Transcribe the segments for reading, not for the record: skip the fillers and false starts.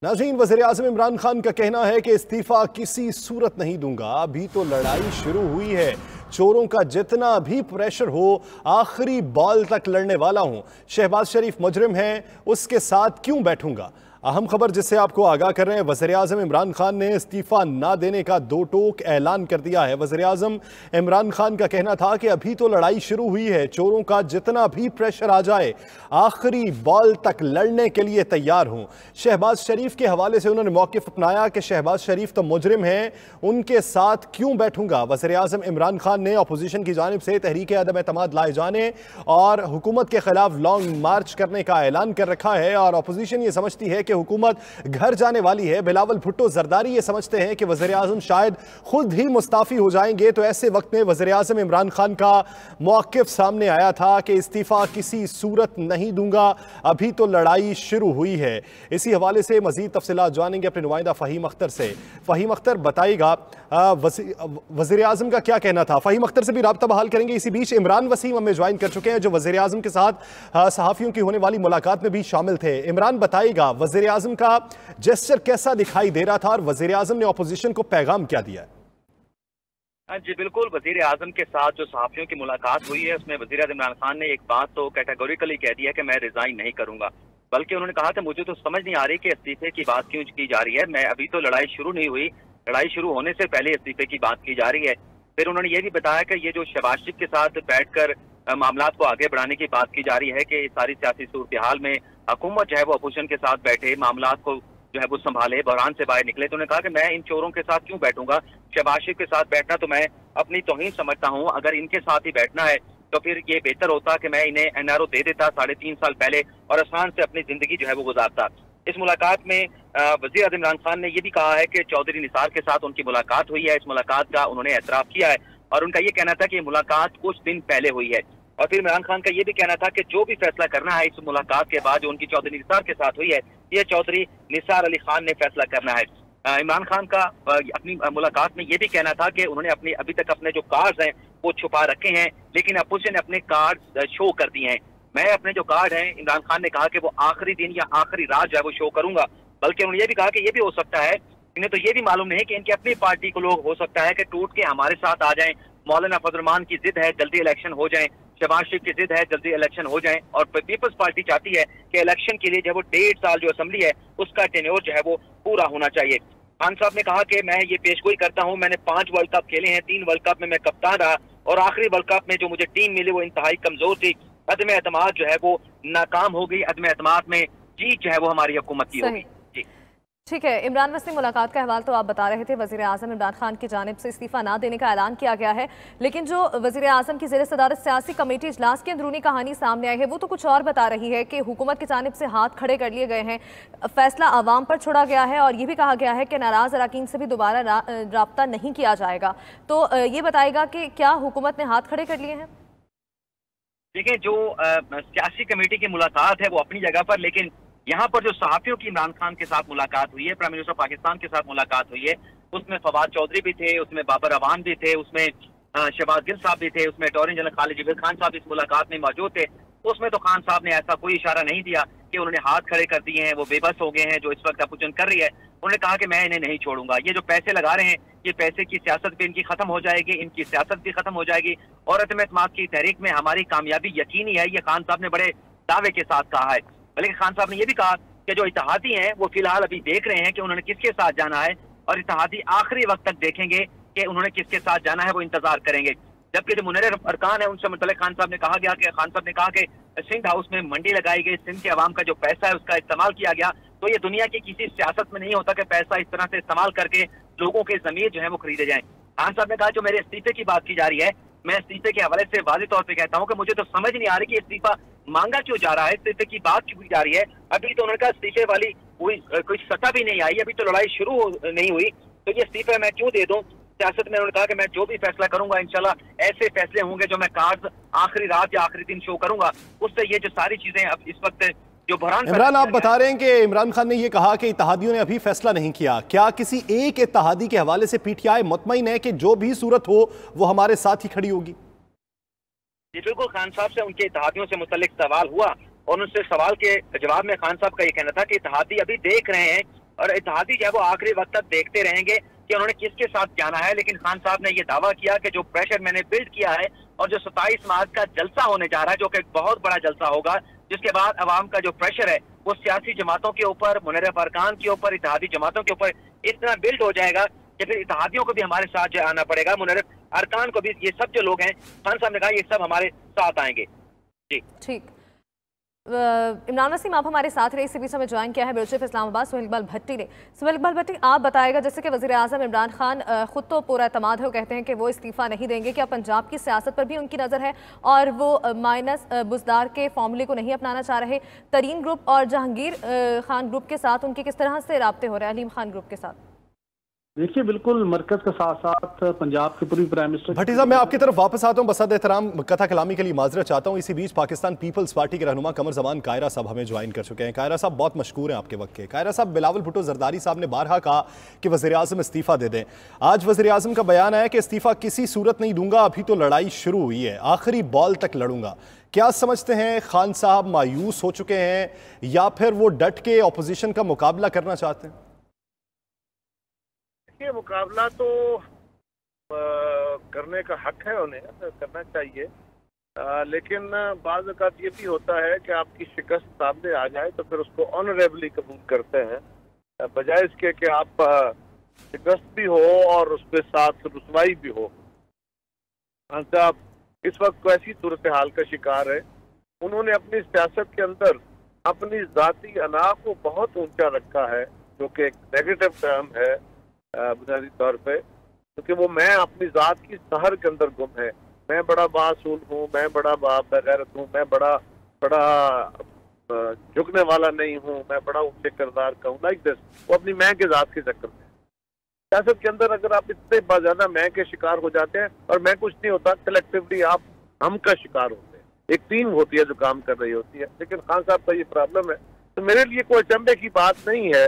नाज़रीन, वज़ीर-ए-आज़म इमरान खान का कहना है कि इस्तीफा किसी सूरत नहीं दूंगा। अभी तो लड़ाई शुरू हुई है। चोरों का जितना भी प्रेशर हो, आखिरी बॉल तक लड़ने वाला हूं। शहबाज शरीफ मुजरिम है, उसके साथ क्यों बैठूंगा। अहम खबर जिससे आपको आगाह कर रहे हैं, वज़ीर-ए-आज़म इमरान खान ने इस्तीफा ना देने का दो टोक ऐलान कर दिया है। वज़ीर-ए-आज़म इमरान खान का कहना था कि अभी तो लड़ाई शुरू हुई है, चोरों का जितना भी प्रेशर आ जाए, आखिरी बॉल तक लड़ने के लिए तैयार हूं। शहबाज शरीफ के हवाले से उन्होंने मौक़िफ़ अपनाया कि शहबाज शरीफ तो मुजरिम हैं, उनके साथ क्यों बैठूंगा। वज़ीर-ए-आज़म इमरान खान ने अपोजिशन की जानिब से तहरीक अदम एतमाद लाए जाने और हुकूमत के खिलाफ लॉन्ग मार्च करने का ऐलान कर रखा है और अपोजिशन ये समझती है कि हुकूमत घर जाने वाली है। बिलावल भुट्टो जरदारी ये समझते हैं कि वज़ीर-ए-आज़म शायद खुद ही मुस्ताफ़ी हो जाएंगे। तो ऐसे वक्त में वज़ीर-ए-आज़म इमरान खान का मौक़िफ़ सामने आया था कि इस्तीफ़ा किसी सूरत नहीं दूंगा, अभी तो लड़ाई शुरू हुई है। इसी हवाले से मज़ीद तफ़सीलात जानेंगे अपने नुमाइंदा फ़हीम अख्तर से। फ़हीम अख्तर, बताइएगा वज़ीर-ए-आज़म का क्या कहना था। फ़हीम अख्तर से भी राब्ता बहाल करेंगे। इसी बीच इमरान वसीम हमें ज्वाइन कर चुके हैं, जो वज़ीर-ए-आज़म के साथ सहाफ़ियों की होने वाली मुलाकात में भी शामिल थे। इमरान, बताइएगा वज़ीर-ए-आज़म का जेस्चर कैसा दिखाई दे रहा था और वज़ीर-ए-आज़म ने अपोजिशन को पैगाम क्या दिया है। जी बिल्कुल, वज़ीर-ए-आज़म के साथ जो सहाफ़ियों की मुलाकात हुई है उसमें वज़ीर-ए-आज़म इमरान खान ने एक बात तो कैटेगोरिकली कह दी है कि मैं रिजाइन नहीं करूंगा, बल्कि उन्होंने कहा कि मुझे तो समझ नहीं आ रही कि इस्तीफे की बात क्यों की जा रही है। मैं अभी तो लड़ाई शुरू नहीं हुई, लड़ाई शुरू होने से पहले इस्तीफे की बात की जा रही है। फिर उन्होंने ये भी बताया कि ये जो शहबाज शरीफ के साथ बैठकर मामलात को आगे बढ़ाने की बात की जा रही है कि सारी सियासी सूरत हाल में हुकूमत जो है वो अपोजिशन के साथ बैठे, मामलात को जो है वो संभाले, बहरान से बाहर निकले। तो उन्होंने कहा कि मैं इन चोरों के साथ क्यों बैठूंगा, शहबाज शरीफ के साथ बैठना तो मैं अपनी तौहीन समझता हूँ। अगर इनके साथ ही बैठना है तो फिर ये बेहतर होता कि मैं इन्हें एनआरओ दे देता 3.5 साल पहले और आसान से अपनी जिंदगी जो है वो गुजारता। इस मुलाकात में वज़ीर-ए-आज़म इमरान खान ने यह भी कहा है कि चौधरी निसार के साथ उनकी मुलाकात हुई है। इस मुलाकात का उन्होंने एतराफ़ किया है और उनका ये कहना था कि मुलाकात कुछ दिन पहले हुई है। और फिर इमरान खान का ये भी कहना था कि जो भी फैसला करना है इस मुलाकात के बाद जो उनकी चौधरी निसार के साथ हुई है, ये चौधरी निसार अली खान ने फैसला करना है। इमरान खान का अपनी मुलाकात में ये भी कहना था कि उन्होंने अपने अभी तक अपने जो कार्ड्स हैं वो छुपा रखे हैं, लेकिन अपोजिशन ने अपने कार्ड शो कर दिए हैं। मैं अपने जो कार्ड हैं, इमरान खान ने कहा कि वो आखिरी दिन या आखिरी रात जो है वो शो करूंगा, बल्कि उन्होंने ये भी कहा कि ये भी हो सकता है, इन्हें तो ये भी मालूम नहीं कि इनकी अपनी पार्टी को लोग हो सकता है कि टूट के हमारे साथ आ जाएं। मौलाना फजल रहमान की जिद है जल्दी इलेक्शन हो जाए, शहबाज शरीफ की जिद है जल्दी इलेक्शन हो जाए और पीपल्स पार्टी चाहती है कि इलेक्शन के लिए जो वो 1.5 साल जो असेंबली है उसका टेन्योर जो है वो पूरा होना चाहिए। खान साहब ने कहा कि मैं ये पेशगोई करता हूँ, मैंने 5 वर्ल्ड कप खेले हैं, 3 वर्ल्ड कप में मैं कप्तान रहा और आखिरी वर्ल्ड कप में जो मुझे टीम मिली वो इंतहाई कमजोर थी। अदम एतमाद जो है वो नाकाम हो गई, अदम एतमाद में जीत जो है वो हमारी हुकूमत की होगी। ठीक है, इमरान वसीम, मुलाकात का अहवाल तो आप बता रहे थे। वज़ीर-ए-आज़म इमरान खान की जानिब से इस्तीफ़ा ना देने का ऐलान किया गया है, लेकिन जो वज़ीर-ए-आज़म की ज़ेर सदारत सियासी कमेटी इजलास की अंदरूनी कहानी सामने आई है वो तो कुछ और बता रही है कि हुकूमत की जानिब से हाथ खड़े कर लिए गए हैं, फैसला आवाम पर छोड़ा गया है और ये भी कहा गया है कि नाराज़ अरकान से भी दोबारा राब्ता नहीं किया जाएगा। तो ये बताएगा कि क्या हुकूमत ने हाथ खड़े कर लिए हैं। देखिए, जो सियासी कमेटी की मुलाकात है वो अपनी जगह पर, लेकिन यहाँ पर जो सहाफियों की इमरान खान के साथ मुलाकात हुई है, प्राइम मिनिस्टर पाकिस्तान के साथ मुलाकात हुई है, उसमें फवाद चौधरी भी थे, उसमें बाबर अवान भी थे, उसमें शहबाज गिल साहब भी थे, उसमें अटॉर्नी जनरल खालिद जबीर खान साहब इस मुलाकात में मौजूद थे। उसमें तो खान साहब ने ऐसा कोई इशारा नहीं दिया कि उन्होंने हाथ खड़े कर दिए हैं, वो बेबस हो गए हैं जो इस वक्त अपोजिशन कर रही है। उन्होंने कहा कि मैं इन्हें नहीं छोड़ूंगा, ये जो पैसे लगा रहे हैं ये पैसे की सियासत भी इनकी खत्म हो जाएगी, इनकी सियासत भी खत्म हो जाएगी और अदम एतमाद की तहरीक में हमारी कामयाबी यकीनी है, ये खान साहब ने बड़े दावे के साथ कहा है। बल्कि खान साहब ने यह भी कहा कि जो इत्तेहादी हैं वो फिलहाल अभी देख रहे हैं कि उन्होंने किसके साथ जाना है और इत्तेहादी आखिरी वक्त तक देखेंगे कि उन्होंने किसके साथ जाना है, वो इंतजार करेंगे। जबकि जो मुनर्रिर अरकान है उनसे मुतल्लिक़ खान साहब ने कहा गया कि खान साहब ने कहा कि सिंध हाउस में मंडी लगाई गई, सिंध के अवाम का जो पैसा है उसका इस्तेमाल किया गया, तो ये दुनिया की किसी सियासत में नहीं होता कि पैसा इस तरह से इस्तेमाल करके लोगों के जमीर जो है वो खरीदे जाएं। खान साहब ने कहा जो मेरे इस्तीफे की बात की जा रही है, मैं इस्तीफे के हवाले से वाज़ेह तौर पर कहता हूँ कि मुझे तो समझ नहीं आ रही कि इस्तीफा मांगा क्यों जा रहा है, इस्तीफे की बात क्यों की जा रही है। अभी तो उन्होंने कहा इस्तीफे वाली कोई सतह भी नहीं आई, अभी तो लड़ाई शुरू नहीं हुई, तो ये इस्तीफा मैं क्यों दे दूं। सियासत में उन्होंने कहा कि मैं जो भी फैसला करूंगा इंशाल्लाह ऐसे फैसले होंगे जो मैं कार्ड आखिरी रात या आखिरी दिन शो करूंगा, उससे ये जो सारी चीजें अब इस वक्त जो बहरान। इमरान, आप बता रहे हैं कि इमरान खान ने यह कहा कि इत्तेहादियों ने अभी फैसला नहीं किया, क्या किसी एक इत्तेहादी के हवाले से पीटीआई मुतमईन है कि जो भी सूरत हो वो हमारे साथ ही खड़ी होगी। जी बिल्कुल, खान साहब से उनके इत्तेहादियों से मुतल्लिक सवाल हुआ और उनसे सवाल के जवाब में खान साहब का ये कहना था कि इत्तेहादी अभी देख रहे हैं और इत्तेहादी जो है वो आखिरी वक्त तक देखते रहेंगे कि उन्होंने किसके साथ जाना है। लेकिन खान साहब ने ये दावा किया कि जो प्रेशर मैंने बिल्ड किया है और जो 27 मार्च का जलसा होने जा रहा है, जो कि एक बहुत बड़ा जलसा होगा, जिसके बाद अवाम का जो प्रेशर है वो सियासी जमातों के ऊपर, मुनर्रफ अरकान के ऊपर, इत्तेहादी जमातों के ऊपर इतना बिल्ड हो जाएगा कि फिर इत्तेहादियों को भी हमारे साथ जो आना पड़ेगा, मुनर्रफ अरकान को भी। ये सब जो लोग हैं, खान साहब ने कहा ये सब हमारे साथ आएंगे। जी ठीक। इमरान वसीम, आप हमारे साथ रहे, इसी बीच में ज्वाइन किया है ब्यूरो चीफ इस्लामाबाद सुहेल इकबाल भट्टी ने। सुहेल इकबाल भट्टी, आप बताएगा, जैसे कि वज़ीर आज़म इमरान खान खुद तो पूरा एतमाद है, वो कहते हैं कि वो इस्तीफ़ा नहीं देंगे, क्या पंजाब की सियासत पर भी उनकी नज़र है और वो माइनस बुज़दार के फॉर्मूले को नहीं अपनाना चाह रहे? तरीन ग्रुप और जहांगीर खान ग्रुप के साथ उनके किस तरह से राब्ते हो रहे हैं, अलीम खान ग्रुप के साथ? देखिए, बिल्कुल मरकज के साथ साथ पंजाब के पूर्व प्राइम मिनिस्टर। भट्टी साहब, मैं आपकी तरफ वापस आता हूं, बसद एहतराम कथा कलामी के लिए माजरत चाहता हूं। इसी बीच पाकिस्तान पीपल्स पार्टी के रहनुमा कमर जमान कायरा साहब हमें ज्वाइन कर चुके हैं। कायरा साहब बहुत मशहूर हैं आपके वक्त के। कायरा साहब, बिलावल भुट्टो जरदारी साहब ने बारहा कहा कि वज़ीर आज़म इस्तीफ़ा दे दें। आज वज़ीर आज़म का बयान है कि इस्तीफ़ा किसी सूरत नहीं दूंगा, अभी तो लड़ाई शुरू हुई है, आखिरी बॉल तक लड़ूंगा। क्या समझते हैं, खान साहब मायूस हो चुके हैं या फिर वो डट के ऑपोजिशन का मुकाबला करना चाहते हैं? ये मुकाबला तो करने का हक है, उन्हें करना चाहिए, लेकिन बाज़ औक़ात ये भी होता है कि आपकी शिकस्त सामने आ जाए तो फिर उसको ऑनरेबली कबूल करते हैं, बजाय इसके कि आप शिकस्त भी हो और उसके साथ रुसवाई भी हो। खान साहब इस वक्त ऐसी सूरत हाल का शिकार है, उन्होंने अपनी सियासत के अंदर अपनी ज़ाती अना को बहुत ऊंचा रखा है, जो कि एक नेगेटिव टर्म है बुनियादी तौर पे, क्योंकि वो मैं अपनी ज़ात की शहर के अंदर गुम है। मैं बड़ा बासूल हूँ, मैं बड़ा बागैरत हूँ, मैं बड़ा झुकने वाला नहीं हूँ, मैं बड़ा ऊंचे किरदार का हूँ, लाइक दिस। वो अपनी मैं के ज़ात के चक्कर में सियासत के अंदर अगर आप इतने ज्यादा मैं के शिकार हो जाते हैं, और मैं कुछ नहीं होता, कलेक्टिवली आप हम का शिकार होते हैं, एक टीम होती है जो काम कर रही होती है। लेकिन खान साहब का ये प्रॉब्लम है, तो मेरे लिए कोई अचंभे की बात नहीं है।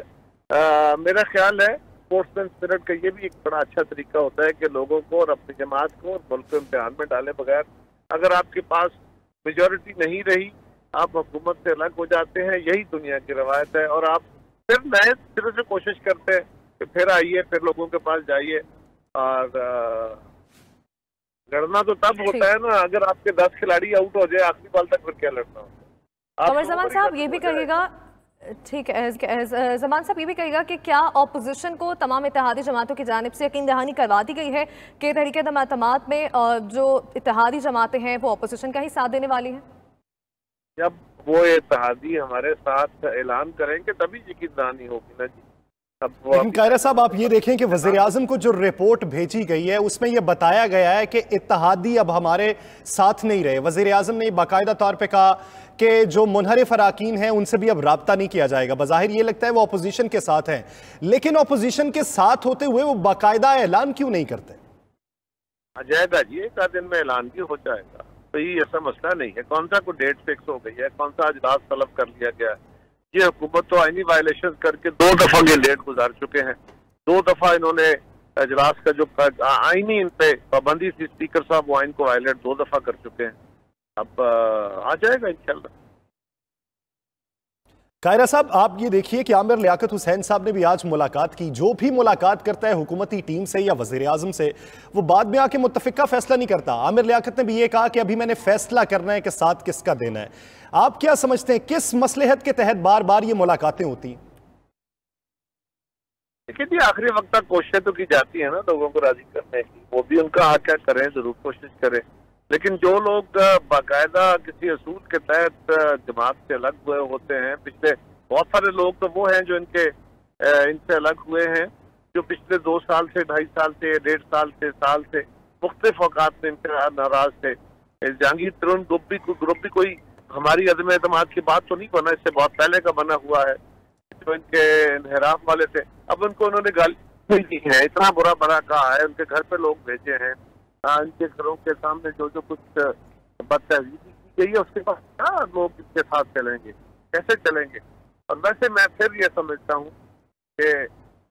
मेरा ख्याल है स्पोर्ट्समैन स्पिरिट का ये भी एक बड़ा अच्छा तरीका होता है कि लोगों को और अपनी जमात को और मुल्क को इम्तिहान में डाले बगैर, अगर आपके पास मेजॉरिटी नहीं रही, आप हुकूमत से अलग हो जाते हैं, यही दुनिया की रवायत है। और आप फिर नए सिरे से कोशिश करते हैं कि फिर आइए, फिर लोगों के पास जाइए, और लड़ना तो तब होता है ना अगर आपके 10 खिलाड़ी आउट हो जाए आखिरी बॉल तक, फिर क्या लड़ना होता है। कमर जमान साहब ये भी कहिएगा, ठीक है, जमान साहब ये भी कहेगा कि क्या ऑपोजिशन को तमाम इत्तेहादी जमातों की जानिब से यकीन दहानी करवा दी गई है कि तहरीक दम-ए-एतमाद में जो इत्तेहादी जमातें हैं वो ऑपोजिशन का ही साथ देने वाली हैं? जब वो इत्तेहादी हमारे साथ ऐलान करेंगे तभी यकीन दहानी होगी ना जी। लेकिन कायरा साहब, आप ये देखें कि वज़ीर आज़म को जो रिपोर्ट भेजी गई है उसमें यह बताया गया है कि इत्तेहादी अब हमारे साथ नहीं रहे। वज़ीर आज़म ने बाकायदा तौर पे कहा कि जो मुनहरिफ अराकीन हैं उनसे भी अब राब्ता नहीं किया जाएगा। बज़ाहिर ये लगता है वो अपोजिशन के साथ हैं, लेकिन अपोजिशन के साथ होते हुए वो बाकायदा ऐलान क्यों नहीं करते? आ जाएगा जी, एक आध दिन में ऐलान भी हो जाएगा, तो ये ऐसा मसला नहीं है। कौन सा कोई डेट फिक्स हो गई है, कौन सा अजलास तलब कर लिया गया है। ये हुकूमत तो आईनी वायलेशन करके 2 दफा ये डेट गुजार चुके हैं। 2 दफा इन्होंने अजलास का जो आईनी इन पे पाबंदी थी, स्पीकर साहब वो आइन को वायलेट 2 दफा कर चुके हैं। अब आ जाएगा इंशाल्लाह। कायरा साहब, आप ये देखिए कि आमिर लियाकत हुसैन साहब ने भी आज मुलाकात की। जो भी मुलाकात करता है हुकूमती टीम से या वज़ीर आज़म से, वो बाद में आके मुत्तफ़िका फैसला नहीं करता। आमिर लियाकत ने भी ये कहा कि अभी मैंने फैसला करना है कि साथ किसका देना है। आप क्या समझते हैं, किस मसलहत के तहत बार बार ये मुलाकातें होती हैं? देखिए जी, आखिरी वक्त तक कोशिशें तो की जाती है ना लोगों को राजी करने की, वो भी उनका हक है, करें, जरूर कोशिश करें। लेकिन जो लोग बाकायदा किसी असूल के तहत जमात से अलग हुए होते हैं, पिछले बहुत सारे लोग तो वो हैं जो इनसे अलग हुए हैं, जो पिछले 2 साल से, 2.5 साल से, 1.5 साल से मुख्तलिफ औकात में इनसे नाराज थे। जहांगीर तरुण ग्रुप भी कोई हमारी अदम एतमाद की बात तो नहीं बना, इससे बहुत पहले का बना हुआ है, जो इनके इन्हिराफ वाले थे। अब उनको उन्होंने गाली दी है, इतना बुरा भला कहा है, उनके घर पे लोग भेजे हैं, इनके घरों के सामने जो कुछ बदतहजीबी की गई है, उसके बाद लोग इसके साथ चलेंगे, कैसे चलेंगे। और वैसे मैं फिर ये समझता हूँ कि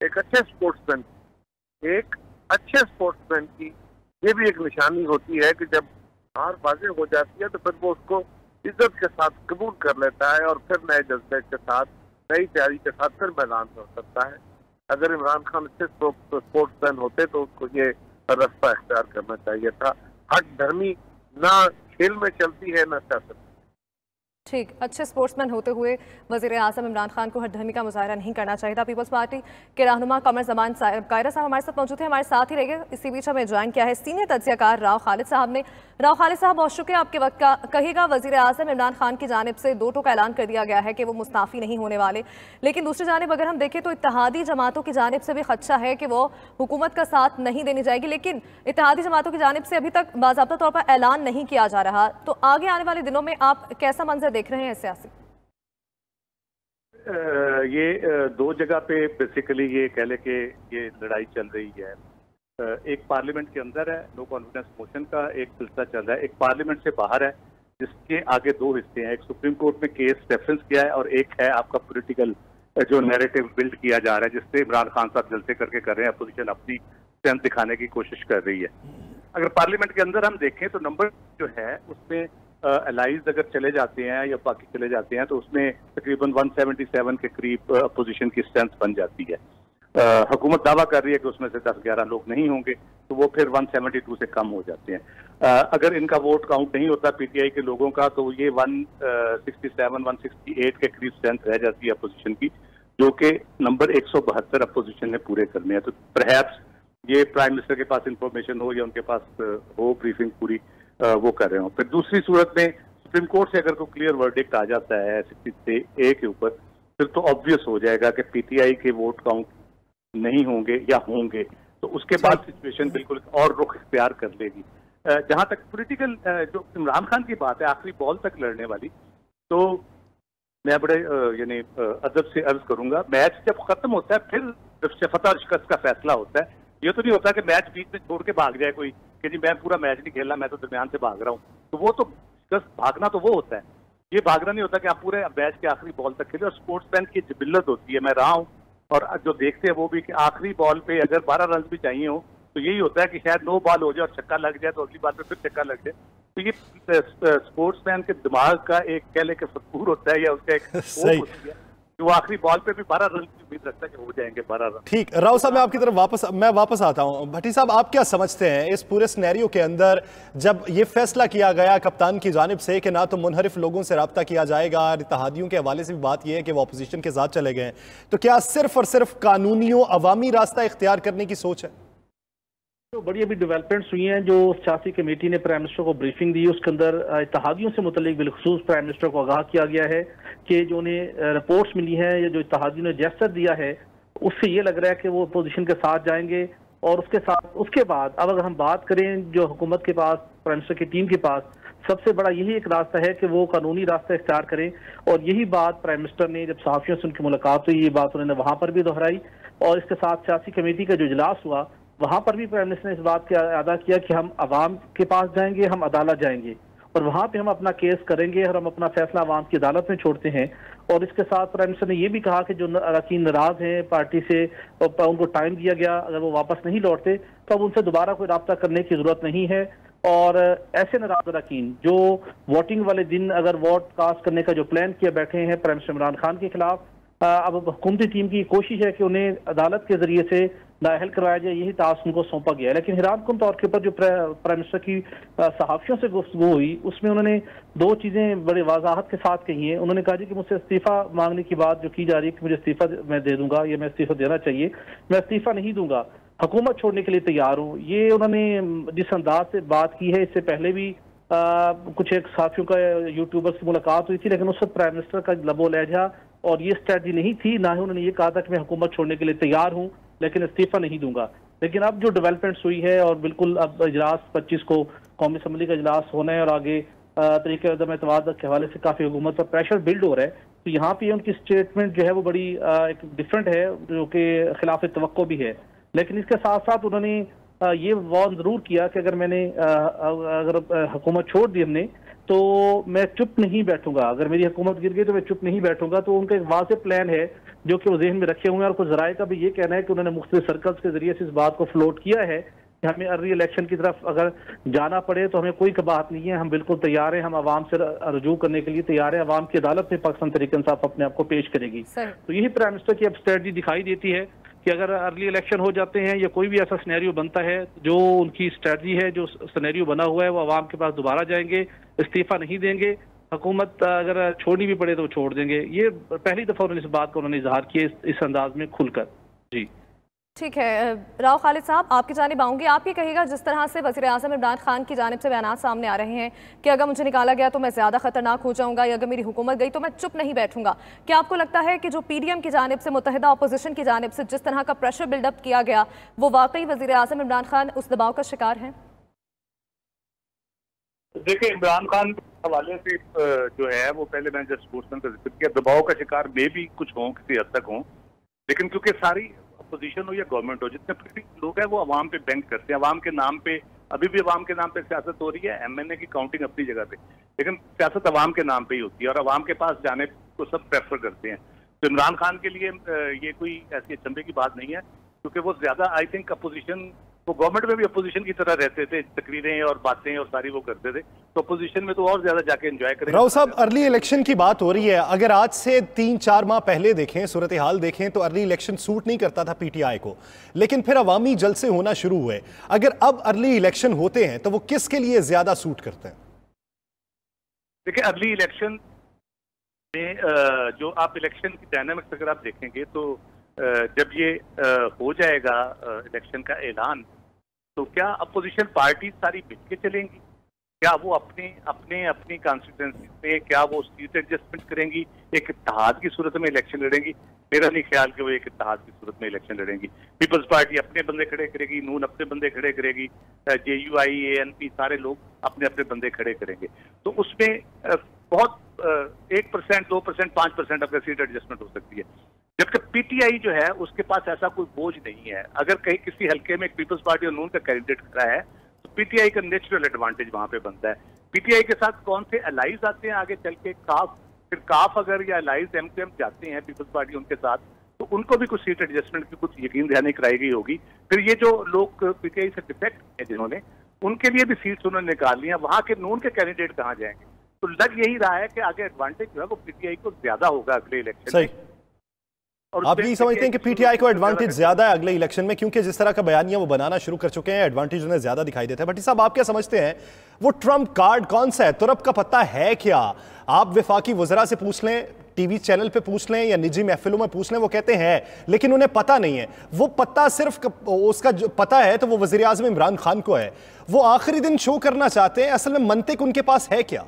एक अच्छे स्पोर्ट्समैन की ये भी एक निशानी होती है कि जब हार वाज़ेह हो जाती है तो फिर वो उसको इज्जत के साथ कबूल कर लेता है और फिर नए जज्बे के साथ नई तैयारी के साथ फिर मैदान में हो सकता है। अगर इमरान खान अच्छे स्पोर्ट्समैन होते तो उनको ये रास्ता इख्तियार करना चाहिए था। हट धर्मी ना खेल में चलती है ना सियासत। ठीक, अच्छे स्पोर्ट्समैन होते हुए वज़ीर आज़म इमरान खान को हठधर्मी का मुजाहरा नहीं करना चाहिए था। पीपल्स पार्टी के रहनुमा कमर ज़मान कायरा साहब हमारे साथ मौजूद थे, हमारे साथ ही रहेंगे। इसी बीच हमें ज्वाइन किया है सीनियर तज्ज़ियाकार राव खालिद साहब ने। राव खालिद साहब, बहुत शुक्रिया आपके वक्त का। कहिएगा, वज़ीर आज़म इमरान खान की जानिब से दो टोक ऐलान कर दिया गया है कि वो मुस्ताफ़ी नहीं होने वाले, लेकिन दूसरी जानिब अगर हम देखें तो इत्तेहादी जमातों की जानिब से भी खदशा है कि वो हुकूमत का साथ नहीं देनी जाएगी, लेकिन इत्तेहादी जमातों की जानिब से अभी तक बाज़ाब्ता तौर पर ऐलान नहीं किया जा रहा। तो आगे आने वाले दिनों में आप कैसा मंजर देख रहे हैं सियासी? ये दो जगह पे बेसिकली ये कह ले कि ये लड़ाई चल रही है। एक पार्लियामेंट के अंदर है, नो कॉन्फिडेंस मोशन का एक सिलसिला चल रहा है, एक पार्लियामेंट से बाहर है जिसके आगे दो हिस्से हैं। एक सुप्रीम कोर्ट में केस रेफरेंस किया है और एक है आपका पॉलिटिकल जो नैरेटिव बिल्ड किया जा रहा है, जिससे इमरान खान साहब जलसे करके कर रहे हैं, अपोजिशन अपनी स्ट्रेंथ दिखाने की कोशिश कर रही है। अगर पार्लियामेंट के अंदर हम देखें तो नंबर जो है उसमें अलाइज अगर चले जाते हैं या बाकी चले जाते हैं तो उसमें तकरीबन 177 के करीब अपोजिशन की स्ट्रेंथ बन जाती है। हुकूमत दावा कर रही है कि उसमें से 10-11 लोग नहीं होंगे, तो वो फिर 172 से कम हो जाते हैं। अगर इनका वोट काउंट नहीं होता पीटीआई के लोगों का, तो ये 168 के करीब स्ट्रेंथ रह जाती है अपोजिशन की, जो कि नंबर 172 अपोजिशन ने पूरे करने हैं। तो परहैप्स ये प्राइम मिनिस्टर के पास इंफॉर्मेशन हो या उनके पास हो, ब्रीफिंग पूरी वो कर रहे हो। फिर दूसरी सूरत में सुप्रीम कोर्ट से अगर कोई क्लियर वर्डिक्ट आ जाता है 63A के ऊपर, फिर तो ऑब्वियस हो जाएगा कि पीटीआई के वोट काउंट नहीं होंगे या होंगे, तो उसके बाद सिचुएशन बिल्कुल और रुख इख्तियार कर लेगी। जहां तक पॉलिटिकल जो इमरान खान की बात है आखिरी बॉल तक लड़ने वाली, तो मैं बड़े यानी अदब से अर्ज करूंगा, मैच जब खत्म होता है फिर फतह और शिकस्त का फैसला होता है। ये तो नहीं होता कि मैच बीच में छोड़ के भाग जाए कोई कि जी मैं पूरा मैच नहीं खेलना, मैं तो दरमियान से भाग रहा हूँ, तो वो तो भागना तो वो होता है। ये भागना नहीं होता कि आप पूरे मैच के आखिरी बॉल तक खेले। और स्पोर्ट्समैन की जिबिल्लत होती है, मैं रहा हूँ और जो देखते हैं वो भी कि आखिरी बॉल पे अगर 12 रन भी चाहिए हो तो यही होता है कि शायद 9 बॉल हो जाए और छक्का लग जाए, तो अगली बार पे फिर छक्का लग जाए। तो ये स्पोर्ट्समैन के दिमाग का एक कह ले के फतूर होता है या उसका एक होती है, जो आखिरी बॉल पे भी 12 रन की उम्मीद रखता है कि हो जाएंगे 12 रन। ठीक, राव साहब मैं आपकी तरफ वापस आता हूं। भट्टी साहब, आप क्या समझते हैं इस पूरे सिनेरियो के अंदर, जब ये फैसला किया गया कप्तान की जानिब से कि ना तो मुनहरिफ लोगों से रब्ता किया जाएगा, इत्तेहादियों के हवाले से भी बात यह है कि वो अपोजिशन के साथ चले गए, तो क्या सिर्फ और सिर्फ कानूनियों अवामी रास्ता इख्तियार करने की सोच है? तो बड़ी अभी डेवलपमेंट्स हुई हैं। जो सियासी कमेटी ने प्राइम मिनिस्टर को ब्रीफिंग दी, उसके अंदर इत्तेहादियों से मुतल्लिक बिलखसूस प्राइम मिनिस्टर को आगाह किया गया है कि जो उन्हें रिपोर्ट्स मिली हैं या जो इत्तेहादियों ने जेस्चर दिया है, उससे ये लग रहा है कि वो अपोजिशन के साथ जाएंगे। और उसके बाद अब अगर हम बात करें जो हुकूमत के पास, प्राइम मिनिस्टर की टीम के पास सबसे बड़ा यही एक रास्ता है कि वो कानूनी रास्ता इख्तियार करें। और यही बात प्राइम मिनिस्टर ने जब सहाफियों से उनकी मुलाकात हुई, ये बात उन्होंने वहां पर भी दोहराई। और इसके साथ सियासी कमेटी का जो इजलास हुआ वहां पर भी प्राइम मिनिस्टर ने इस बात का अदा किया कि हम अवाम के पास जाएंगे, हम अदालत जाएंगे और वहां पे हम अपना केस करेंगे और हम अपना फैसला अवाम की अदालत में छोड़ते हैं। और इसके साथ प्राइम मिनिस्टर ने यह भी कहा कि जो अरकान नाराज हैं पार्टी से, उनको टाइम दिया गया, अगर वो वापस नहीं लौटते तो अब उनसे दोबारा कोई रब्ता करने की जरूरत नहीं है। और ऐसे नाराज अरकान जो वोटिंग वाले दिन अगर वोट कास्ट करने का जो प्लान किया बैठे हैं प्राइम मिनिस्टर इमरान खान के खिलाफ, अब हुकूमती टीम की कोशिश है कि उन्हें अदालत के जरिए से नाअहल करवाया जाए, यही टास्क उनको सौंपा गया है। लेकिन हैरानकुन तौर के ऊपर जो प्राइम मिनिस्टर की सहाफियों से गुफ्तगू हुई, उसमें उन्होंने दो चीजें बड़ी वजाहत के साथ कही हैं। उन्होंने कहा जी कि मुझसे इस्तीफा मांगने की बात जो की जा रही है कि मुझे इस्तीफा मैं दे दूंगा या मैं इस्तीफा देना चाहिए, मैं इस्तीफा नहीं दूंगा, हुकूमत छोड़ने के लिए तैयार हूँ। ये उन्होंने जिस अंदाज से बात की है, इससे पहले भी कुछ एक साथियों का यूट्यूबर से मुलाकात हुई थी, लेकिन उस वक्त प्राइम मिनिस्टर का लबो लहजा और ये स्ट्रेटजी नहीं थी, ना ही उन्होंने ये कहा था कि मैं हुकूमत छोड़ने के लिए तैयार हूँ लेकिन इस्तीफा नहीं दूंगा। लेकिन अब जो डेवलपमेंट्स हुई है और बिल्कुल अब इजलास 25 को कौमी असम्बली का इजलास होना है और आगे तरीके अदम एतमाद के हवाले से काफी हुकूमत पर प्रेशर बिल्ड हो रहा है, तो यहाँ पे उनकी स्टेटमेंट जो है वो बड़ी एक डिफरेंट है, जो कि खिलाफ तवक्को भी है। लेकिन इसके साथ साथ उन्होंने ये वार्न जरूर किया कि अगर हुकूमत छोड़ दी हमने तो मैं चुप नहीं बैठूंगा, अगर मेरी हुकूमत गिर गई तो मैं चुप नहीं बैठूंगा। तो उनका एक वाज़ेह प्लान है जो कि वो जहन में रखे हुए हैं। और कुछ ज़राए का भी ये कहना है कि उन्होंने मुख्तलिफ सर्कल्स के जरिए से इस बात को फ्लोट किया है कि हमें अर्ली इलेक्शन की तरफ अगर जाना पड़े तो हमें कोई बात नहीं है, हम बिल्कुल तैयार हैं, हम आवाम से रजू करने के लिए तैयार हैं, आवाम की अदालत में पाकिस्तान तहरीक इंसाफ अपने आप को पेश करेगी। तो यही प्राइम मिनिस्टर की अब स्ट्रेटजी दिखाई देती है कि अगर अर्ली इलेक्शन हो जाते हैं या कोई भी ऐसा सिनेरियो बनता है, जो उनकी स्ट्रेटजी है, जो सिनेरियो बना हुआ है, वो आवाम के पास दोबारा जाएंगे, इस्तीफा नहीं देंगे, हुकूमत अगर छोड़नी भी पड़े तो छोड़ देंगे। ये पहली दफा उन्होंने इस बात को उन्होंने इजहार किया इस अंदाज में खुलकर। जी ठीक है, राव खालिद साहब आपकी जानिब आऊँगी। आप ये कहिएगा, जिस तरह से वज़ीर आज़म इमरान खान की जानिब से बयान सामने आ रहे हैं कि अगर मुझे निकाला गया तो मैं ज़्यादा खतरनाक हो जाऊँगा, या अगर मेरी हुकूमत गई तो मैं चुप नहीं बैठूंगा, क्या आपको लगता है कि जो PDM की जानिब से, मुत्तहिदा अपोजिशन की जानिब से जिस तरह का प्रेशर बिल्डअप किया गया, वो वाकई वज़ीर आज़म इमरान खान उस दबाव का शिकार है? देखिए, इमरान खान के हवाले से जो है वो पहले मैंने जब स्पोर्ट्समैन का जिक्र किया, दबाव का शिकार में भी कुछ हों, किसी हद तक हों, लेकिन क्योंकि सारी अपोजिशन हो या गवर्नमेंट हो, जितने पॉलिटिकल लोग हैं वो अवाम पे बैंक करते हैं, अवाम के नाम पे, अभी भी अवाम के नाम पे सियासत हो रही है, MNA की काउंटिंग अपनी जगह पे, लेकिन सियासत अवाम के नाम पे ही होती है और अवाम के पास जाने को सब प्रेफर करते हैं। तो इमरान खान के लिए ये कोई ऐसी अचंभे की बात नहीं है, क्योंकि वो ज्यादा आई थिंक अपोजिशन, वो गवर्नमेंट में भी अपोजिशन की तरह रहते थे, तकरीरें और बातें और सारी वो करते थे, तो अपोजिशन में तो और ज्यादा जाके एंजॉय करेंगे। राव साहब, अर्ली इलेक्शन की बात हो रही है, अगर आज से 3-4 माह पहले देखें, सूरत हाल देखें, तो अर्ली इलेक्शन सूट नहीं करता था PTI को, लेकिन फिर अवामी जलसे होना शुरू हुए। अगर अब अर्ली इलेक्शन होते हैं तो वो किसके लिए ज्यादा सूट करते हैं? देखिए, अर्ली इलेक्शन में जो आप इलेक्शन की डायनामिक्स अगर आप देखेंगे तो जब ये हो जाएगा इलेक्शन का ऐलान, तो क्या अपोजिशन पार्टी सारी मिलके चलेंगी? क्या वो अपनी कॉन्स्टिट्यूंसी पे क्या वो सीट एडजस्टमेंट करेंगी, एक इत्तेहाद की सूरत में इलेक्शन लड़ेंगी? मेरा नहीं ख्याल कि वो एक इत्तेहाद की सूरत में इलेक्शन लड़ेंगी। पीपल्स पार्टी अपने बंदे खड़े करेगी, नून अपने बंदे खड़े करेगी, JUI ANP सारे लोग अपने अपने बंदे खड़े करेंगे, तो उसमें बहुत 1%, 2%, 5% अपने सीट एडजस्टमेंट हो सकती है। जबकि PTI जो है उसके पास ऐसा कोई बोझ नहीं है। अगर कहीं किसी हल्के में पीपल्स पार्टी और नून का कैंडिडेट खड़ा है तो PTI का नेचुरल एडवांटेज वहां पे बनता है। PTI के साथ कौन से अलाइज आते हैं आगे चल के, फिर काफ अगर या अलाइज MQM जाते हैं पीपल्स पार्टी उनके साथ, तो उनको भी कुछ सीट एडजस्टमेंट की कुछ यकीन दहानी कराई गई होगी। फिर ये जो लोग PTI से डिफेक्ट है जिन्होंने, उनके लिए भी सीट्स उन्होंने निकाल ली हैं, वहां के नून के कैंडिडेट कहाँ जाएंगे? तो लग यही रहा है कि आगे एडवांटेज जो है वो PTI को ज्यादा होगा अगले इलेक्शन में। आप यही समझते हैं कि PTI को एडवांटेज ज्यादा है अगले इलेक्शन में, क्योंकि जिस तरह का बयानिया वो बनाना शुरू कर चुके हैं, एडवांटेज उन्हें ज्यादा दिखाई देता है। भट्टी साहब, आप क्या समझते हैं, वो ट्रम्प कार्ड कौन सा है? तुरप का पत्ता है क्या? आप वफाकी वज़रा से पूछ लें, TV चैनल पे पूछ लें या निजी महफिलों में पूछ लें, वो कहते हैं, लेकिन उन्हें पता नहीं है। वो पत्ता सिर्फ उसका जो पता है तो वो वज़ीर आज़म इमरान खान को है। वो आखिरी दिन शो करना चाहते हैं, असल में मंतिक उनके पास है क्या?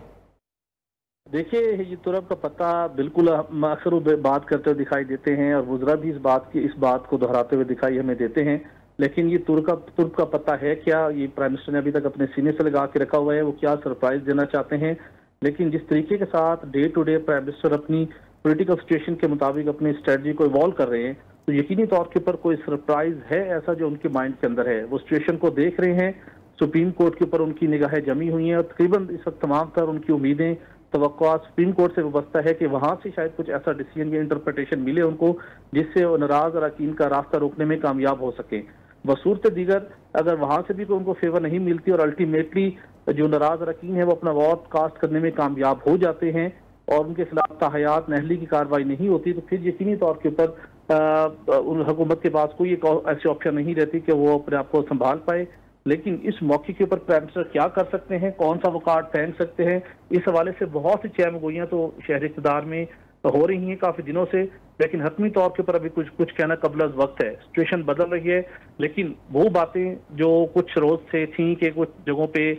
देखिए, ये तुरप का पत्ता बिल्कुल अक्सर वो बात करते हुए दिखाई देते हैं और वज़रा भी इस बात को दोहराते हुए दिखाई हमें देते हैं, लेकिन ये तुरप का पत्ता है क्या, ये प्राइम मिनिस्टर ने अभी तक अपने सीने से लगा के रखा हुआ है। वो क्या सरप्राइज देना चाहते हैं? लेकिन जिस तरीके के साथ day to day prime minister अपनी पॉलिटिकल सिचुएशन के मुताबिक अपनी स्ट्रेटजी को इवॉल्व कर रहे हैं, तो यकीनी तौर के ऊपर कोई सरप्राइज है ऐसा जो उनके माइंड के अंदर है। वो सिचुएशन को देख रहे हैं, सुप्रीम कोर्ट के ऊपर उनकी निगाहें जमी हुई हैं और तकरीबन इस वक्त तमाम तर उनकी उम्मीदें, तवक्कुआत सुप्रीम कोर्ट से व्यवस्था है कि वहां से शायद कुछ ऐसा डिसीजन या इंटरप्रिटेशन मिले उनको जिससे वो नाराज अरकान का रास्ता रोकने में कामयाब हो सके। बसूरत दीगर अगर वहां से भी कोई उनको फेवर नहीं मिलती और अल्टीमेटली जो नाराज अरकान है वो अपना वोट कास्ट करने में कामयाब हो जाते हैं और उनके खिलाफ ताहयात नहली की कार्रवाई नहीं होती, तो फिर यकीनी तौर के ऊपर उन हुकूमत के पास कोई ऐसी ऑप्शन नहीं रहती कि वो अपने आप को संभाल पाए। लेकिन इस मौके के ऊपर प्राइम मिनिस्टर क्या कर सकते हैं, कौन सा वो कार्ड फेंक सकते हैं, इस हवाले से बहुत सी चहमगोइयां तो शहर इक़्तिदार में हो रही हैं काफी दिनों से, लेकिन हतमी तौर के ऊपर अभी कुछ कहना कबल वक्त है। सिचुएशन बदल रही है, लेकिन वो बातें जो कुछ रोज से थी कि कुछ जगहों पे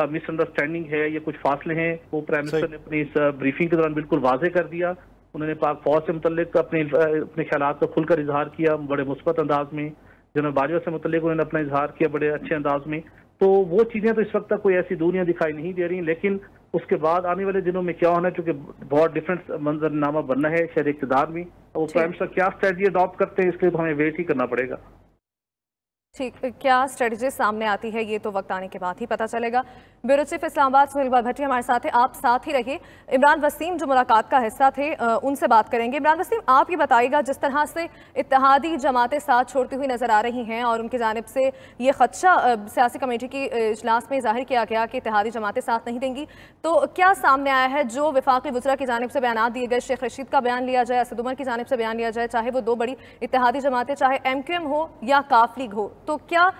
मिसअंडरस्टैंडिंग है या कुछ फासले हैं, वो प्राइम मिनिस्टर ने अपनी इस ब्रीफिंग के दौरान बिल्कुल वाजे कर दिया। उन्होंने पाक फौज से मुतल्लिक अपने ख्यालात का खुलकर इजहार किया बड़े मुस्बत अंदाज में। जनरल बाजवा से मुतल्लिक उन्होंने अपना इजहार किया बड़े अच्छे अंदाज में। तो वो चीजें तो इस वक्त तक कोई ऐसी दूरियां दिखाई नहीं दे रही, लेकिन उसके बाद आने वाले दिनों में क्या होना है, चूंकि बहुत डिफरेंट मंजरनामा बनना है शहर इक़्तिदार में, वो प्राइम मिनिस्टर क्या स्ट्रेटजी अडॉप्ट करते हैं इसके लिए तो हमें वेट ही करना पड़ेगा। ठीक, क्या स्ट्रेटजी सामने आती है ये तो वक्त आने के बाद ही पता चलेगा। ब्यूरो चीफ इस्लामाबाद सुहेल भट्टी हमारे साथ है, आप साथ ही रहिए। इमरान वसीम जो मुलाकात का हिस्सा थे उनसे बात करेंगे। इमरान वसीम, आप ये बताइएगा, जिस तरह से इत्तेहादी जमातें साथ छोड़ती हुई नजर आ रही हैं और उनकी जानिब से ये खदशा सियासी कमेटी की इजलास में जाहिर किया गया कि इत्तेहादी जमातें साथ नहीं देंगी, तो क्या सामने आया है? जो वफाकी वज़रा की जानिब से बयान दिए गए, शेख रशीद का बयान लिया जाए, असद उमर की जानिब से बयान लिया जाए, चाहे वो दो बड़ी इत्तेहादी जमातें, चाहे MQM हो या काफ लीग हो, तो क्या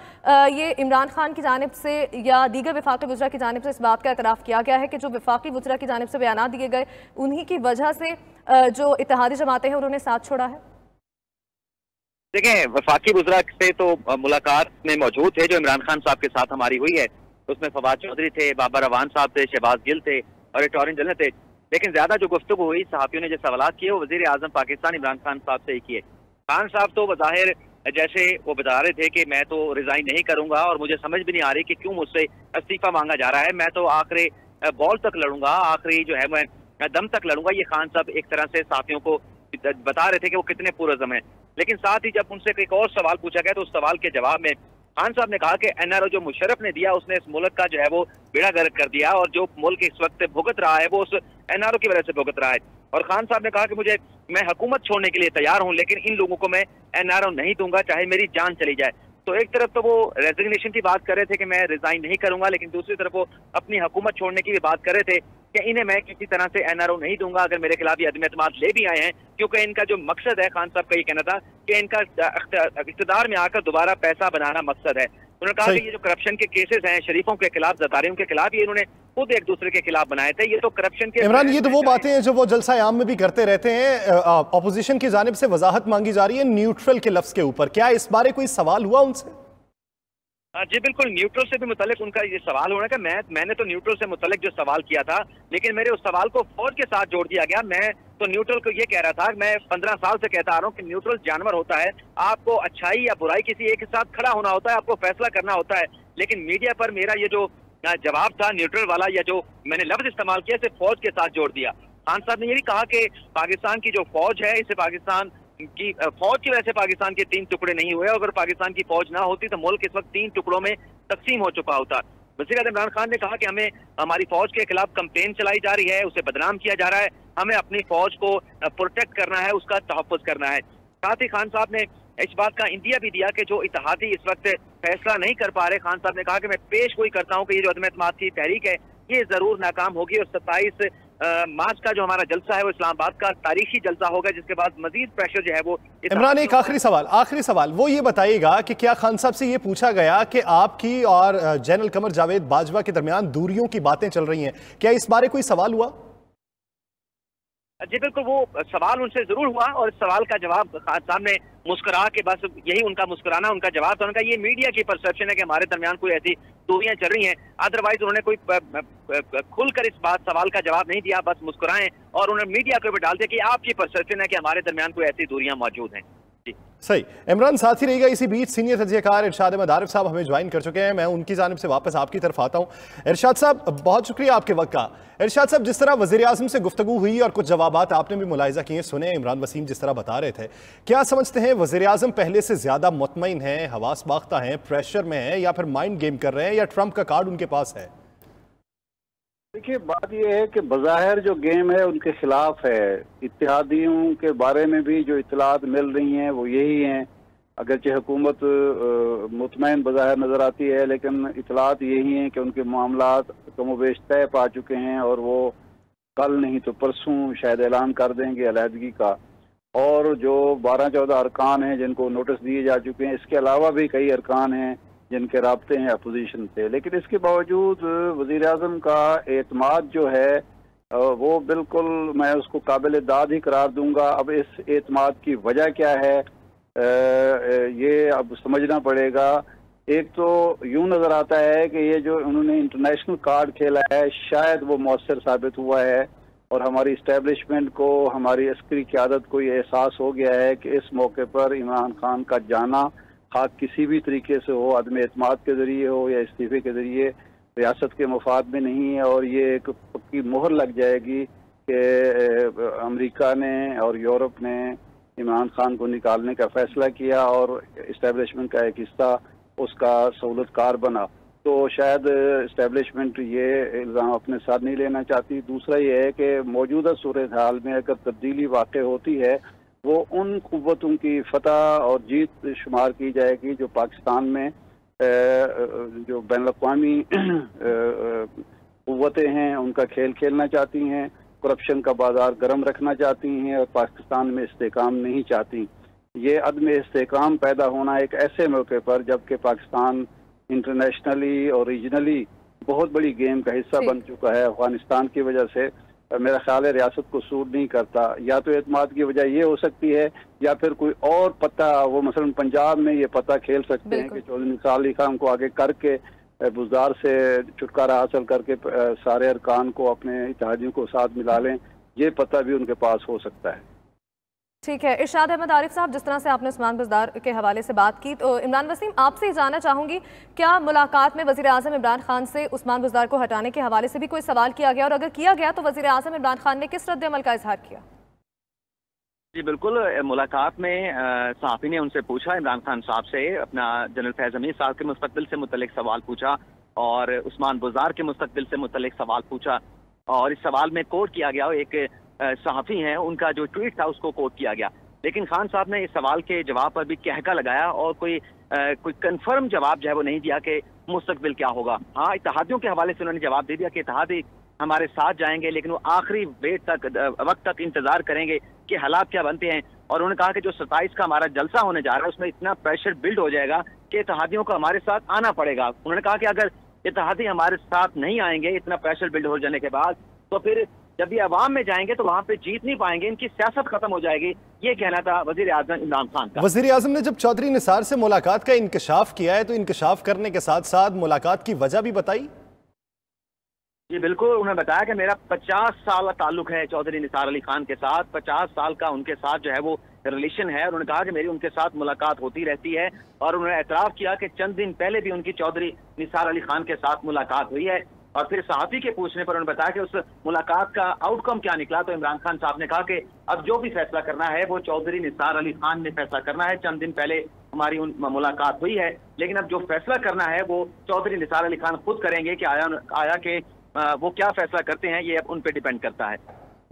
ये इमरान खान की जानिब से या दीगर वफाकी वज़रा की जानिब से इस बात का एतराफ़ किया गया है कि जो वफाकी वज़रा की जानिब से बयान दिए गए उन्हीं की वजह से जो इत्तेहादी जमातें हैं उन्होंने साथ छोड़ा है? देखें, वफाकी वज़रा से तो मुलाकात में मौजूद थे जो इमरान खान साहब के साथ हमारी हुई है, उसमें फवाद चौधरी थे, बाबर अवान साहब थे, शहबाज गिल थे और अटॉर्नी जनरल थे। लेकिन ज्यादा जो गुफ्तगू हुई, सहाफ़ियों ने जो सवाल किए, वो वज़ीर आज़म पाकिस्तान इमरान खान साहब से ही किए। खान साहब तो बज़ाहिर जैसे वो बता रहे थे कि मैं तो रिजाइन नहीं करूंगा और मुझे समझ भी नहीं आ रही कि क्यों मुझसे इस्तीफा मांगा जा रहा है, मैं तो आखिरी बॉल तक लड़ूंगा, आखिरी जो है मैं दम तक लड़ूंगा। ये खान साहब एक तरह से साथियों को बता रहे थे कि वो कितने पुरज़म हैं। लेकिन साथ ही जब उनसे एक और सवाल पूछा गया तो उस सवाल के जवाब में खान साहब ने कहा कि NRO जो मुशर्रफ ने दिया उसने इस मुल्क का जो है वो बेड़ा गर्क कर दिया और जो मुल्क इस वक्त भुगत रहा है वो उस NRO की वजह से भुगत रहा है। और खान साहब ने कहा कि मैं हुकूमत छोड़ने के लिए तैयार हूं, लेकिन इन लोगों को मैं NRO नहीं दूंगा चाहे मेरी जान चली जाए। तो एक तरफ तो वो रेजिग्नेशन की बात कर रहे थे कि मैं रिजाइन नहीं करूंगा, लेकिन दूसरी तरफ वो अपनी हुकूमत छोड़ने की भी बात कर रहे थे कि इन्हें मैं किसी तरह से NRO नहीं दूंगा अगर मेरे खिलाफ ये अदम एतमाद ले भी आए हैं, क्योंकि इनका जो मकसद है, खान साहब का ये कहना था कि इनका इख्तिदार में आकर दोबारा पैसा बनाना मकसद है। उन्होंने कहा कि ये जो करप्शन के केसेस हैं, शरीफों के खिलाफ, ज़तारियों के खिलाफ, ये इन्होंने खुद एक दूसरे के खिलाफ बनाए थे। ये तो करप्शन के इमरान, ये तो वो बातें हैं जो वो जलसा आम में भी करते रहते हैं। अपोजिशन की जानिब से वजाहत मांगी जा रही है न्यूट्रल के लफ्ज के ऊपर, क्या इस बारे कोई सवाल हुआ उनसे? जी बिल्कुल, न्यूट्रल से भी मुतल्लिक उनका ये सवाल होना कि मैंने तो न्यूट्रल से मुतल्लिक जो सवाल किया था, लेकिन मेरे उस सवाल को फौज के साथ जोड़ दिया गया। मैं तो न्यूट्रल को ये कह रहा था, मैं 15 साल से कहता आ रहा हूँ कि न्यूट्रल जानवर होता है, आपको अच्छाई या बुराई किसी एक के साथ खड़ा होना होता है, आपको फैसला करना होता है। लेकिन मीडिया पर मेरा ये जो जवाब था न्यूट्रल वाला, या जो मैंने लफ्ज इस्तेमाल किया, इसे फौज के साथ जोड़ दिया। खान साहब ने ये भी कहा कि पाकिस्तान की जो फौज है, इसे पाकिस्तान की फौज की वजह से पाकिस्तान के 3 टुकड़े नहीं हुए। अगर पाकिस्तान की फौज ना होती तो मुल्क इस वक्त 3 टुकड़ों में तकसीम हो चुका होता। वज़ीर-ए-आज़म इमरान खान ने कहा कि हमें हमारी फौज के खिलाफ कंपेन चलाई जा रही है, उसे बदनाम किया जा रहा है, हमें अपनी फौज को प्रोटेक्ट करना है, उसका तहफ़्फ़ुज़ करना है। साथ ही खान साहब ने इस बात का इंदिया भी दिया कि जो इत्तेहादी इस वक्त फैसला नहीं कर पा रहे, खान साहब ने कहा कि मैं पेश गोई करता हूँ कि ये जो अदम एतमाद की तहरीक है ये जरूर नाकाम होगी और 27 मार्च का जो हमारा जलसा है वो इस्लामाबाद का तारीखी जलसा होगा, जिसके बाद मजीद प्रेशर जो है वो। इमरान, एक आखिरी सवाल वो ये बताइएगा कि क्या खान साहब से ये पूछा गया कि आपकी और जनरल कमर जावेद बाजवा के दरमियान दूरियों की बातें चल रही हैं, क्या इस बारे कोई सवाल हुआ? जी बिल्कुल, वो सवाल उनसे जरूर हुआ और इस सवाल का जवाब खान साहब ने मुस्कुरा के, बस यही उनका मुस्कुराना उनका जवाब था। उनका ये मीडिया की परसेप्शन है कि हमारे दरमियान कोई ऐसी दूरियां चल रही हैं, अदरवाइज उन्होंने कोई खुलकर इस सवाल का जवाब नहीं दिया, बस मुस्कुराएं और उन्होंने मीडिया को भी डाल दिया कि आपकी परसेप्शन है कि हमारे दरमियान कोई ऐसी दूरियां मौजूद हैं। सही। इमरान साथ ही रहेगा। इसी बीच सीनियर तजज़ियाकार इरशाद अहमद आरिफ साहब हमें ज्वाइन कर चुके हैं, मैं उनकी जानिब से वापस आपकी तरफ आता हूं। इरशाद साहब, बहुत शुक्रिया आपके वक्त का। इरशाद साहब, जिस तरह वज़ीर आज़म से गुफ्तगू हुई और कुछ जवाबात आपने भी मुलाहिजा किए, सुने, इमरान वसीम जिस तरह बता रहे थे, क्या समझते हैं वज़ीर आज़म पहले से ज़्यादा मुतमईन हैं, हवास बाख्ता हैं, प्रेशर में हैं, या फिर माइंड गेम कर रहे हैं, या ट्रंप का कार्ड उनके पास है? देखिए, बात यह है कि बज़ाहिर जो गेम है उनके खिलाफ है। इत्तेहादियों के बारे में भी जो इत्तलात मिल रही हैं वो यही हैं, अगरचे हुकूमत मुतमईन बज़ाहिर नज़र आती है, लेकिन इत्तलात यही हैं कि उनके मामलात कमोबेश तय पा चुके हैं और वो कल नहीं तो परसों शायद ऐलान कर देंगे अलहदगी का। और जो 12-14 अरकान हैं जिनको नोटिस दिए जा चुके हैं, इसके अलावा भी कई अरकान हैं जिनके राब्ते हैं अपोजिशन से। लेकिन इसके बावजूद वज़ीर आज़म का एतमाद जो है वो बिल्कुल मैं उसको काबिल दाद ही करार दूंगा। अब इस एतमाद की वजह क्या है ये अब समझना पड़ेगा। एक तो यूं नज़र आता है कि ये जो उन्होंने इंटरनेशनल कार्ड खेला है शायद वो मौसर साबित हुआ है और हमारी इस्टेब्लिशमेंट को, हमारी अस्करी क़यादत को ये एहसास हो गया है कि इस मौके पर इमरान खान का जाना खाक किसी भी तरीके से हो, आदम एतमाद के ज़रिए हो या इस्तीफ़े के ज़रिए, रियासत के मफाद में नहीं है। और ये एक पक्की मोहर लग जाएगी कि अमेरिका ने और यूरोप ने इमरान खान को निकालने का फ़ैसला किया और इस्टेब्लिशमेंट का एक हिस्सा उसका सहूलतकार बना, तो शायद इस्टेब्लिशमेंट ये इल्ज़ाम अपने साथ नहीं लेना चाहती। दूसरा ये है कि मौजूदा सूरत हाल में अगर तब्दीली वाक़ होती है वो उन क़ुव्वतों की फतह और जीत शुमार की जाएगी जो पाकिस्तान में जो बैनुल-अक़वामी क़ुव्वतें हैं उनका खेल खेलना चाहती हैं, करप्शन का बाजार गर्म रखना चाहती हैं और पाकिस्तान में इस्तेकाम नहीं चाहती। ये अदम इस्तेकाम पैदा होना एक ऐसे मौके पर जबकि पाकिस्तान इंटरनेशनली और रीजनली बहुत बड़ी गेम का हिस्सा बन चुका है, अफगानिस्तान की वजह से मेरा ख्याल है रियासत को सूट नहीं करता। या तो एतमाद की वजह ये हो सकती है या फिर कोई और पता, वो मसलन पंजाब में ये पता खेल सकते हैं कि चौधरी निसार अली खान को आगे करके बुज़दार से छुटकारा हासिल करके सारे अरकान को अपने इत्तेहादियों को साथ मिला लें, ये पता भी उनके पास हो सकता है। ठीक है इरशाद अहमद आरिफ साहब, जिस तरह से आपने उस्मान बुज़दार के हवाले से बात की, तो इमरान वसीम आपसे ही जानना चाहूंगी, क्या मुलाकात में वज़ीर आज़म इमरान खान से उस्मान बुज़दार को हटाने के हवाले से भी कोई सवाल किया गया, और अगर किया गया तो वज़ीर आज़म इमरान खान ने किस रद्द-ए-अमल का इजहार किया? जी बिल्कुल, मुलाकात में सहाफ़ी ने उनसे पूछा, इमरान खान साहब से अपना जनरल फैज़ हमीद साहब के मुस्तकबिल से मुतल्लिक सवाल पूछा और उस्मान बुज़दार के मुस्तकबिल से मुतल्लिक सवाल पूछा, और इस सवाल में कोट किया गया, एक सहाफ़ी हैं उनका जो ट्वीट था उसको कोट किया गया। लेकिन खान साहब ने इस सवाल के जवाब पर भी कहका लगाया और कोई कंफर्म जवाब जो है वो नहीं दिया कि मुस्तकबिल क्या होगा। हाँ, इत्तेहादियों के हवाले से उन्होंने जवाब दे दिया कि इत्तेहादी हमारे साथ जाएंगे, लेकिन वो आखिरी वक्त तक इंतजार करेंगे कि हालात क्या बनते हैं। और उन्होंने कहा कि जो 27 का हमारा जलसा होने जा रहा है उसमें इतना प्रेशर बिल्ड हो जाएगा कि इत्तेहादियों को हमारे साथ आना पड़ेगा। उन्होंने कहा कि अगर इत्तेहादी हमारे साथ नहीं आएंगे इतना प्रेशर बिल्ड हो जाने के बाद, तो फिर जब ये अवाम में जाएंगे तो वहां पे जीत नहीं पाएंगे, इनकी सियासत खत्म हो जाएगी। ये कहना था वजीर आज़म इमरान खान का। वजीर आज़म ने जब चौधरी निसार से मुलाकात का इंकशाफ किया है तो इंकशाफ करने के साथ साथ मुलाकात की वजह भी बताई? जी बिल्कुल, उन्होंने बताया कि मेरा 50 साल का ताल्लुक है चौधरी निसार अली खान के साथ, 50 साल का उनके साथ जो है वो रिलेशन है। और उन्होंने कहा कि मेरी उनके साथ मुलाकात होती रहती है, और उन्होंने एतराफ़ किया कि चंद दिन पहले भी उनकी चौधरी निसार अली खान के साथ मुलाकात हुई है। और फिर सहाफ़ी के पूछने पर उन्होंने बताया कि उस मुलाकात का आउटकम क्या निकला, तो इमरान खान साहब ने कहा कि अब जो भी फैसला करना है वो चौधरी निसार अली खान ने फैसला करना है। चंद दिन पहले हमारी मुलाकात हुई है, लेकिन अब जो फैसला करना है वो चौधरी निसार अली खान खुद करेंगे कि आया कि वो क्या फैसला करते हैं, ये अब उन पर डिपेंड करता है।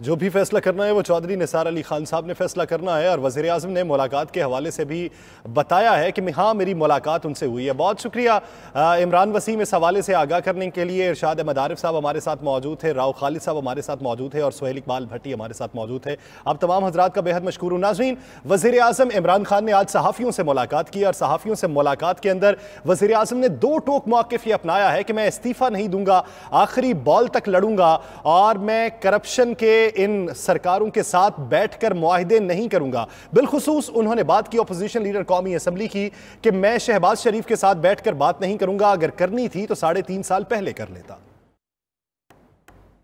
जो भी फैसला करना है वो चौधरी निसार अली खान साहब ने फैसला करना है। और वज़ीर आज़म ने मुलाकात के हवाले से भी बताया है कि हाँ, मेरी मुलाकात उनसे हुई है। बहुत शुक्रिया इमरान वसीम इस हवाले से आगाह करने के लिए। इरशाद अहमद आरिफ साहब हमारे साथ मौजूद थे, राव खालिद साहब हमारे साथ मौजूद है और सुहेल इकबाल भट्टी हमारे साथ मौजूद है। अब तमाम हजरात का बेहद मशकूर हूं। नाज़रीन, वज़ीर आज़म इमरान खान ने आज सहाफ़ियों से मुलाकात की और सहाफ़ियों से मुलाकात के अंदर वज़ीर आज़म ने दो टोक मौक़िफ़ ये अपनाया है कि मैं इस्तीफ़ा नहीं दूंगा, आखिरी बॉल तक लड़ूंगा और मैं करप्शन के इन सरकारों के साथ बैठकर मुआहदे नहीं करूंगा। बिलखुसूस उन्होंने बात की अपोजिशन लीडर कौमी असेंबली की कि मैं शहबाज शरीफ के साथ बैठकर बात नहीं करूंगा, अगर करनी थी तो 3.5 साल पहले कर लेता।